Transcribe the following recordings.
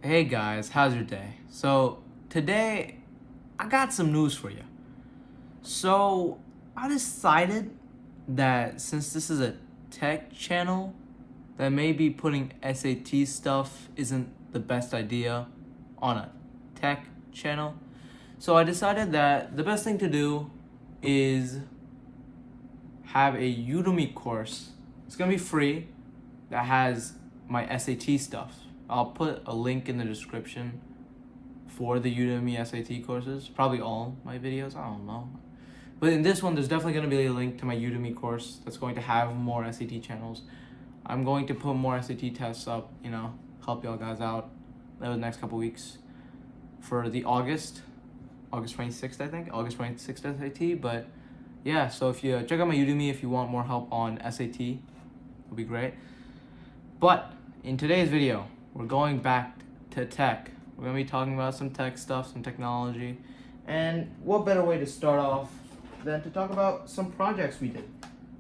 Hey guys, how's your day? So, today I got some news for you. So, I decided that since this is a tech channel, that maybe putting SAT stuff isn't the best idea on a tech channel. So, I decided that the best thing to do is have a Udemy course. It's gonna be free that has my SAT stuff. I'll put a link in the description for the Udemy SAT courses. Probably all my videos, I don't know. But in this one, there's definitely going to be a link to my Udemy course that's going to have more SAT channels. I'm going to put more SAT tests up, help y'all guys out over the next couple weeks for the August 26th, I think. August 26th SAT. But yeah, so if you check out my Udemy if you want more help on SAT, it'll be great. But in today's video, we're going back to tech. We're going to be talking about some tech stuff, some technology. And what better way to start off than to talk about some projects we did.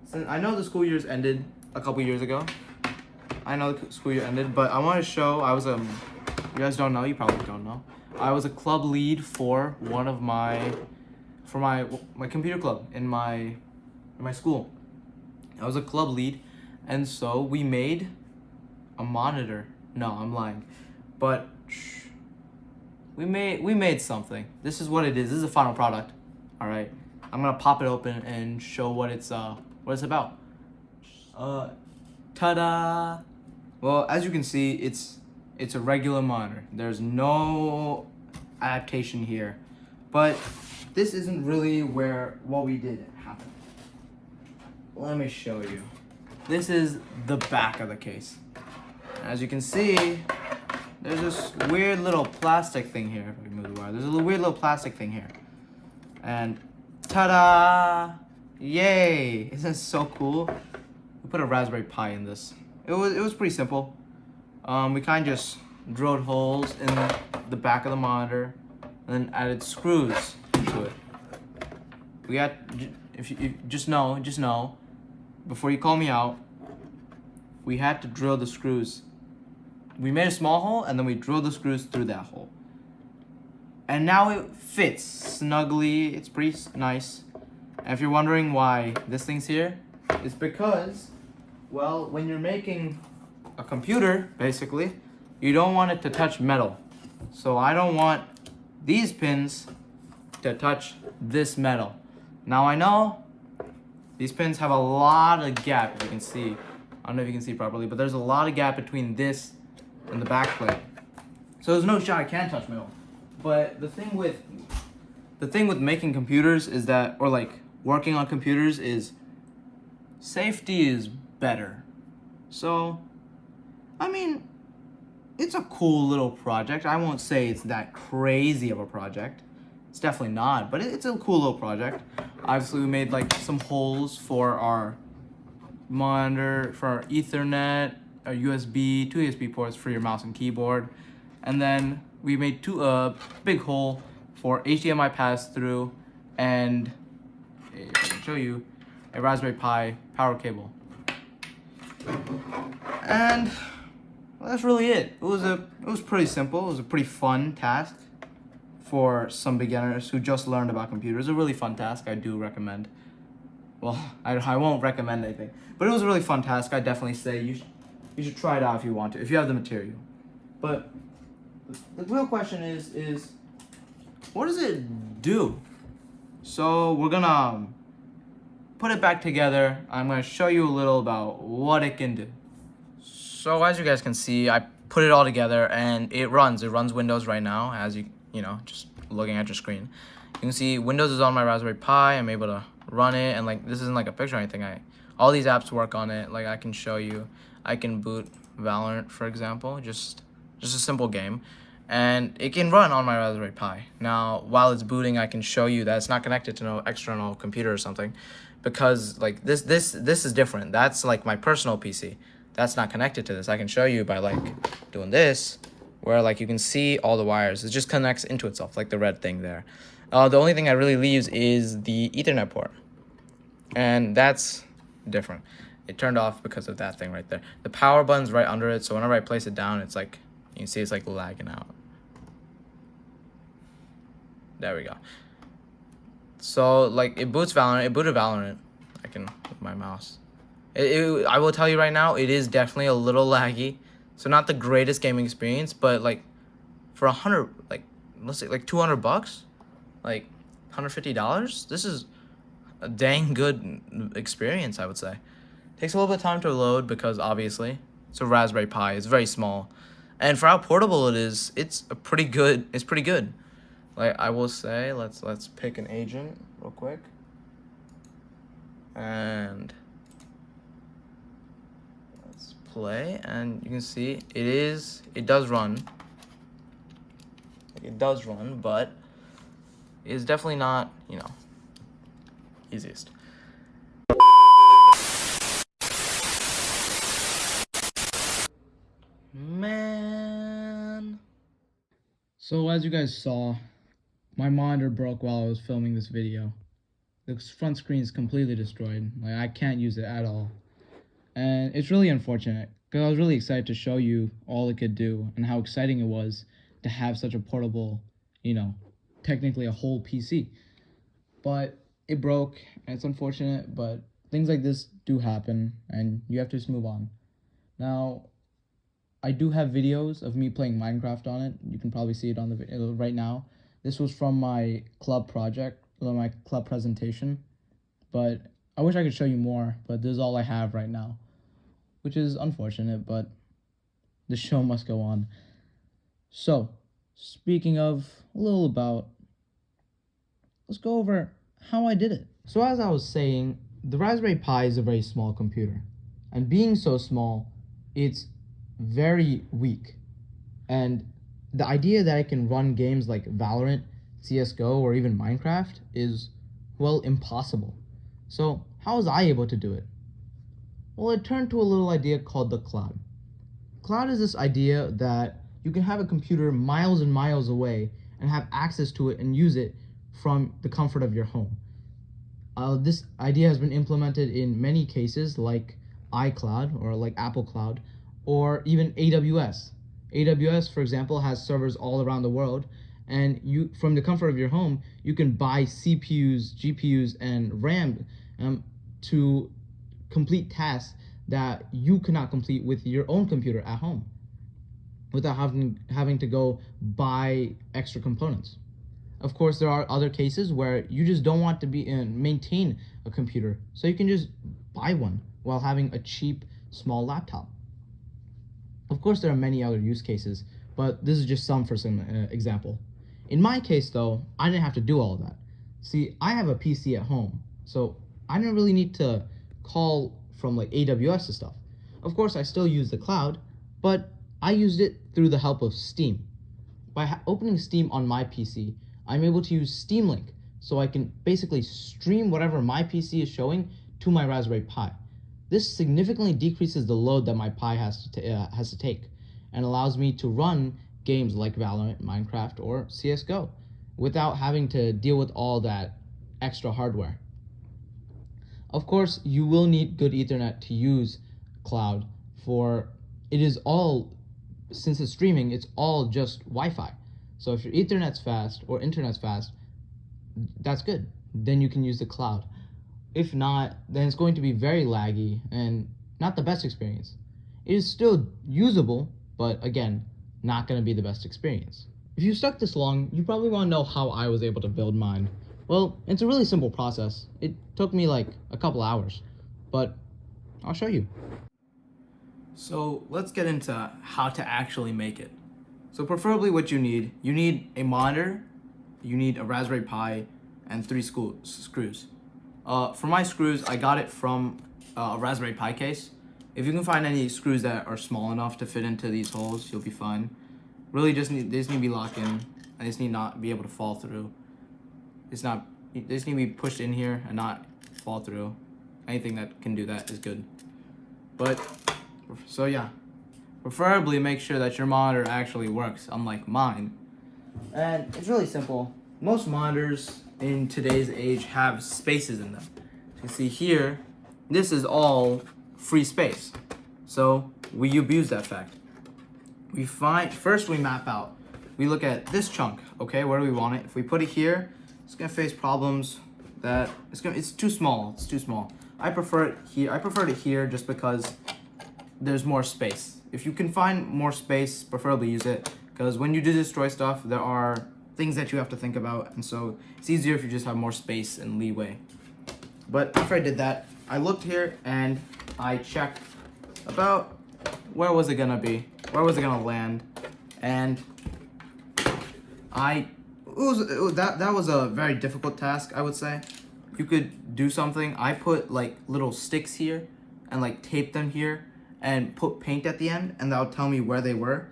Since I know the school year's ended a couple years ago. I know the school year ended, but I want to show you guys don't know, you probably don't know. I was a club lead for my computer club in my school. I was a club lead, and so we made a monitor. No, I'm lying. But we made something. This is what it is. This is the final product. All right. I'm gonna pop it open and show what it's about. Ta-da! Well, as you can see, it's a regular monitor. There's no adaptation here, but this isn't really where what we did happened. Let me show you. This is the back of the case. As you can see, there's this weird little plastic thing here. If I can move the wire, there's a weird little plastic thing here, and ta-da! Yay! Isn't this so cool? We put a Raspberry Pi in this. It was pretty simple. We kind of just drilled holes in the back of the monitor, and then added screws to it. We got, if you just know, before you call me out, we had to drill the screws. We made a small hole, and then we drilled the screws through that hole. And now it fits snugly. It's pretty nice. And if you're wondering why this thing's here, it's because, well, when you're making a computer, basically, you don't want it to touch metal. So I don't want these pins to touch this metal. Now I know these pins have a lot of gap, if you can see. I don't know if you can see properly, but there's a lot of gap between this and the back plate. So there's no shot I can touch metal. But the thing with making computers is that, or like working on computers, is safety is better. So, I mean, it's a cool little project. I won't say it's that crazy of a project. It's definitely not, but it's a cool little project. Obviously, we made like some holes for our monitor, for our Ethernet, our USB, two USB ports for your mouse and keyboard, and then we made two big hole for HDMI pass-through, and if I can show you, a Raspberry Pi power cable. And well, that's really it. It was pretty simple. It was a pretty fun task for some beginners who just learned about computers. A really fun task. I do recommend. Well, I won't recommend anything, but it was a really fun task. I definitely say you should try it out if you want to, if you have the material. But the real question is what does it do? So we're gonna put it back together. I'm gonna show you a little about what it can do. So as you guys can see, I put it all together and it runs Windows right now, as just looking at your screen. You can see Windows is on my Raspberry Pi. I'm able to run it, and like this isn't like a picture or anything. All these apps work on it. Like I can show you, I can boot Valorant, for example, just a simple game, and it can run on my Raspberry Pi. Now, while it's booting, I can show you that it's not connected to no external computer or something, because like this is different. That's like my personal PC. That's not connected to this. I can show you by like doing this, where like you can see all the wires. It just connects into itself, like the red thing there. The only thing that really leaves is the Ethernet port, and that's different. It turned off because of that thing right there. The power button's right under it, so whenever I place it down, it's like, You can see it's like lagging out. There we go. So like it boots Valorant. It booted Valorant. I can with my mouse. I will tell you right now, it is definitely a little laggy. So not the greatest gaming experience, but like for 100, like let's say like $200, like $150. This is a dang good experience, I would say. Takes a little bit of time to load because obviously it's a Raspberry Pi. It's very small, and for how portable it is, it's pretty good. It's pretty good. Like I will say, let's pick an agent real quick, and let's play, and you can see it does run. It does run, but it's definitely not, easiest. Man. So as you guys saw, my monitor broke while I was filming this video. The front screen is completely destroyed. Like I can't use it at all. And it's really unfortunate because I was really excited to show you all it could do and how exciting it was to have such a portable, technically a whole PC. But it broke and it's unfortunate, but things like this do happen and you have to just move on. Now, I do have videos of me playing Minecraft on it. You can probably see it on the video right now. This was from my club project, my club presentation. But I wish I could show you more, but this is all I have right now, which is unfortunate, but the show must go on. So, speaking of a little about, let's go over how I did it. So as I was saying, the Raspberry Pi is a very small computer. And being so small, it's very weak. And the idea that I can run games like Valorant, CSGO, or even Minecraft is, well, impossible. So how was I able to do it? Well, I turned to a little idea called the cloud. Cloud is this idea that you can have a computer miles and miles away and have access to it and use it from the comfort of your home. This idea has been implemented in many cases like iCloud or like Apple Cloud or even AWS. AWS, for example, has servers all around the world, and you, from the comfort of your home, you can buy CPUs, GPUs, and RAM to complete tasks that you cannot complete with your own computer at home without having to go buy extra components. Of course, there are other cases where you just don't want to maintain a computer, so you can just buy one while having a cheap, small laptop. Of course, there are many other use cases, but this is just some for some example. In my case, though, I didn't have to do all of that. See, I have a PC at home, so I didn't really need to call from like AWS and stuff. Of course, I still use the cloud, but I used it through the help of Steam. By opening Steam on my PC, I'm able to use Steam Link, so I can basically stream whatever my PC is showing to my Raspberry Pi. This significantly decreases the load that my Pi has to take, and allows me to run games like Valorant, Minecraft, or CSGO without having to deal with all that extra hardware. Of course, you will need good Ethernet to use cloud, for it is all, since it's streaming, it's all just Wi-Fi. So if your Ethernet's fast or internet's fast, that's good. Then you can use the cloud. If not, then it's going to be very laggy and not the best experience. It is still usable, but again, not going to be the best experience. If you stuck this long, you probably want to know how I was able to build mine. Well, it's a really simple process. It took me like a couple hours, but I'll show you. So let's get into how to actually make it. So preferably what you need a monitor, you need a Raspberry Pi, and 3 screws. For my screws, I got it from a Raspberry Pi case. If you can find any screws that are small enough to fit into these holes, you'll be fine. Really, they just need to be locked in, and they just need not be able to fall through. They just need to be pushed in here and not fall through. Anything that can do that is good. But, so yeah. Preferably make sure that your monitor actually works, unlike mine. And it's really simple. Most monitors in today's age have spaces in them. You can see here, this is all free space. So we abuse that fact. first we map out. We look at this chunk, okay? Where do we want it? If we put it here, it's gonna face problems that it's too small. It's too small. I prefer it here. I preferred it here just because there's more space. If you can find more space, preferably use it, because when you do destroy stuff, there are things that you have to think about, and so it's easier if you just have more space and leeway. But after I did that, I looked here and I checked about where was it gonna be, where was it gonna land, and that was a very difficult task, I would say. You could do something. I put like little sticks here and like tape them here and put paint at the end, and that would tell me where they were,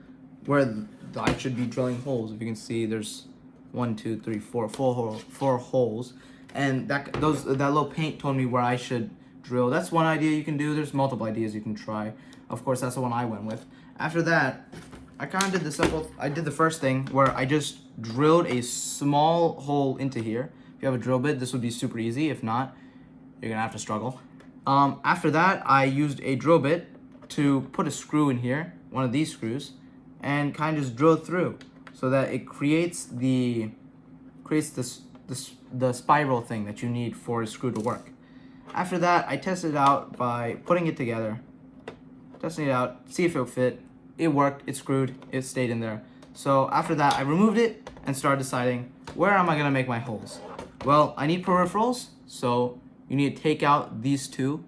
where I should be drilling holes. If you can see, there's 1, 2, 3, 4 holes, and that little paint told me where I should drill. That's one idea you can do. There's multiple ideas you can try. Of course, that's the one I went with. After that, I kind of did I did the first thing where I just drilled a small hole into here. If you have a drill bit, this would be super easy. If not, you're gonna have to struggle. After that, I used a drill bit to put a screw in here, one of these screws, and kind of just drill through so that it creates the spiral thing that you need for a screw to work. After that, I tested it out by putting it together, testing it out, see if it would fit. It worked, it screwed, it stayed in there. So after that, I removed it and started deciding, where am I gonna make my holes? Well, I need peripherals, so you need to take out these two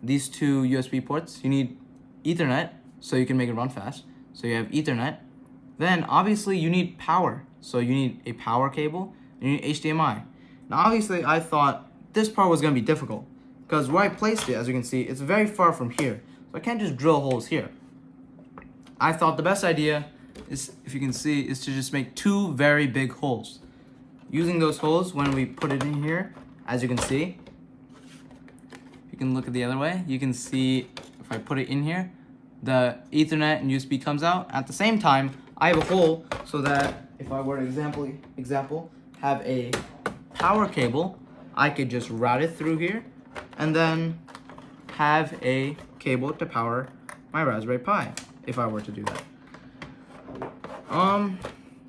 USB ports. You need Ethernet, so you can make it run fast. So you have Ethernet. Then obviously you need power. So you need a power cable, and you need HDMI. Now obviously I thought this part was gonna be difficult because where I placed it, as you can see, it's very far from here. So I can't just drill holes here. I thought the best idea is, if you can see, is to just make 2 very big holes. Using those holes, when we put it in here, as you can see, you can look at the other way, you can see if I put it in here, the Ethernet and USB comes out. At the same time, I have a hole so that if I were to example have a power cable, I could just route it through here and then have a cable to power my Raspberry Pi if I were to do that.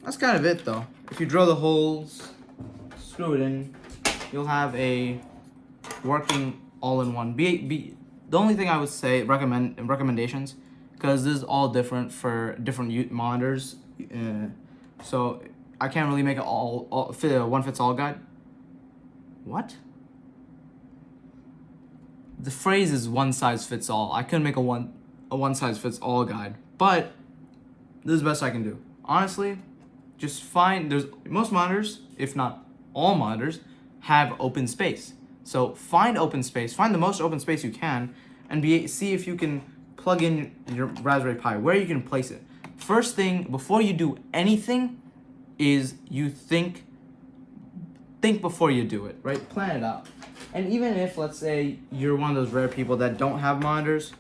That's kind of it though. If you drill the holes, screw it in, you'll have a working all-in-one. The only thing I would say, recommendations, because this is all different for different monitors, so I can't really make it all fit a one-fits-all guide. What? The phrase is one-size-fits-all. I couldn't make a one-size-fits-all guide, but this is the best I can do. Honestly, just most monitors, if not all monitors, have open space. So find open space, find the most open space you can, and see if you can plug in your Raspberry Pi, where you can place it. First thing, before you do anything, is you think before you do it, right? Plan it out. And even if, let's say, you're one of those rare people that don't have monitors,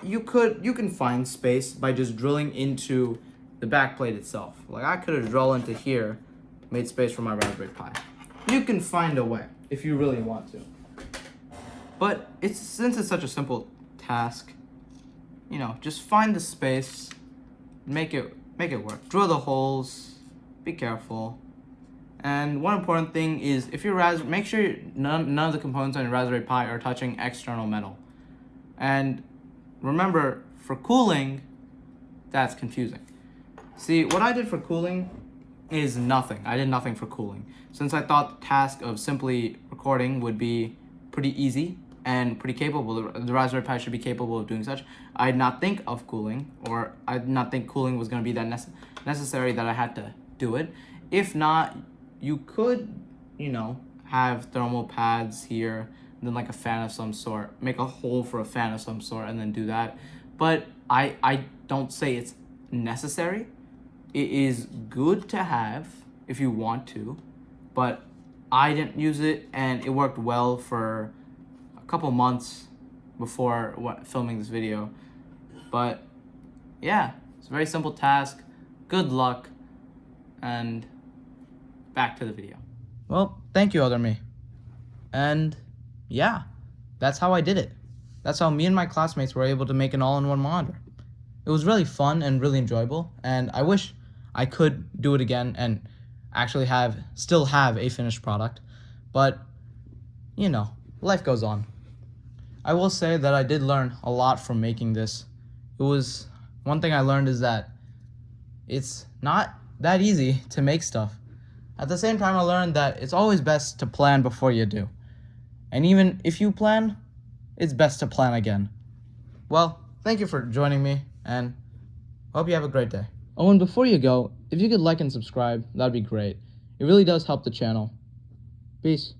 you can find space by just drilling into the back plate itself. Like I could have drilled into here, made space for my Raspberry Pi. You can find a way if you really want to. But since it's such a simple task, just find the space, make it work. Drill the holes, be careful. And one important thing is, if make sure none of the components on your Raspberry Pi are touching external metal. And remember, for cooling, that's confusing. See, what I did for cooling is nothing. I did nothing for cooling. Since I thought the task of simply recording would be pretty easy and pretty capable, the Raspberry Pi should be capable of doing such, I did not think of cooling, or I did not think cooling was going to be that necessary that I had to do it. If not, you could, have thermal pads here, and then like a fan of some sort, make a hole for a fan of some sort, and then do that. But I don't say it's necessary. It is good to have if you want to, but I didn't use it, and it worked well for a couple months before filming this video. But yeah, it's a very simple task. Good luck, and back to the video. Well, thank you, other me. And yeah, that's how I did it. That's how me and my classmates were able to make an all-in-one monitor. It was really fun and really enjoyable, and I wish I could do it again and actually still have a finished product. But, life goes on. I will say that I did learn a lot from making this. One thing I learned is that it's not that easy to make stuff. At the same time, I learned that it's always best to plan before you do. And even if you plan, it's best to plan again. Well, thank you for joining me, and hope you have a great day. Oh, and before you go, if you could like and subscribe, that'd be great. It really does help the channel. Peace.